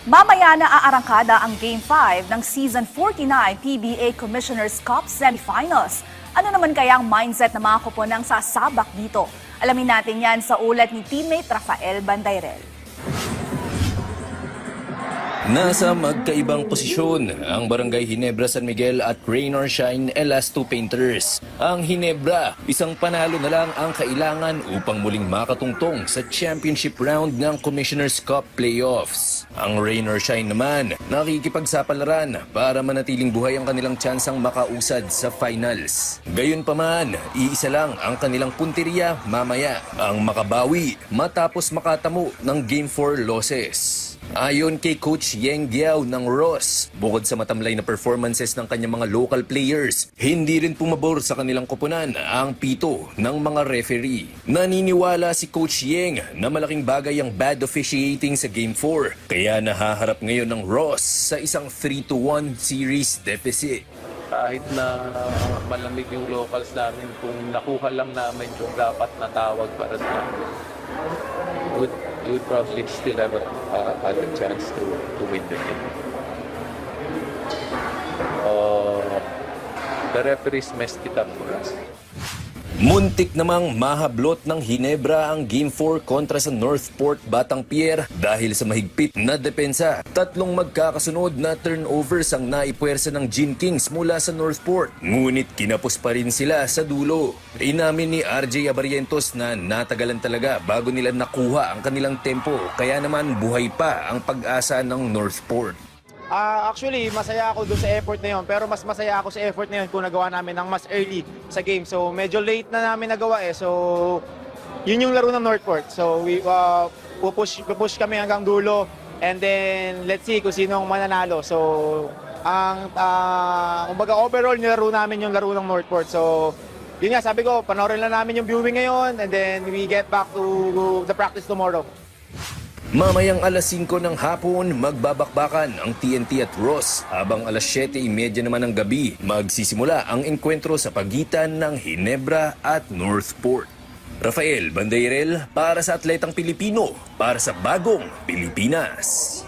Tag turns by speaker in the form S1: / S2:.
S1: Mamaya na aarangkada ang Game 5 ng Season 49 PBA Commissioner's Cup Semifinals. Ano naman kaya ang mindset ng mga koponang sasabak dito? Alamin natin yan sa ulat ni teammate Rafael Bandayrel.
S2: Nasa magkaibang posisyon ang Barangay Ginebra San Miguel at Rain or Shine Elasto Painters. Ang Ginebra, isang panalo na lang ang kailangan upang muling makatungtong sa championship round ng Commissioner's Cup Playoffs. Ang Rain or Shine naman, nakikipagsapalaran para manatiling buhay ang kanilang tsansang makausad sa finals. Gayunpaman, iisa lang ang kanilang punteriya mamaya, ang makabawi matapos makatamo ng Game 4 losses. Ayon kay Coach Yeng Giao ng Ross, bukod sa matamlay na performances ng kanyang mga local players, hindi rin pumabor sa kanilang koponan ang pito ng mga referee. Naniniwala si Coach Yeng na malaking bagay ang bad officiating sa Game 4, kaya nahaharap ngayon ng Ross sa isang 3-1 series deficit.
S3: Kahit na malamig yung locals namin, kung nakuha lang namin yung dapat na tawag para sa we would probably still have a chance to win the game. The referees messed it up for us.
S2: Muntik namang mahablot ng Ginebra ang Game 4 kontra sa Northport Batang Pier dahil sa mahigpit na depensa. Tatlong magkakasunod na turnovers ang naipuwersa ng Gin Kings mula sa Northport. Ngunit kinapos pa rin sila sa dulo. Inamin ni RJ Abarientos na natagalan talaga bago nila nakuha ang kanilang tempo, kaya naman buhay pa ang pag-asa ng Northport.
S4: Actually, masaya ako doon sa effort na yun. Pero mas masaya ako sa effort na yun kung nagawa namin ng mas early sa game. So, medyo late na namin nagawa eh. So, yun yung laro ng Northport. So, we pupush kami hanggang dulo. And then, let's see kung sino ang mananalo. So, kumbaga overall, nilaro namin yung laro ng Northport. So, yun nga, sabi ko, panoorin lang namin yung viewing ngayon. And then, we get back to the practice tomorrow.
S2: Mamayang alas 5 ng hapon, magbabakbakan ang TNT at Ross, habang alas 7:30 naman ng gabi, magsisimula ang enkwentro sa pagitan ng Ginebra at Northport. Rafael Bandayrel para sa Atletang Pilipino, para sa Bagong Pilipinas.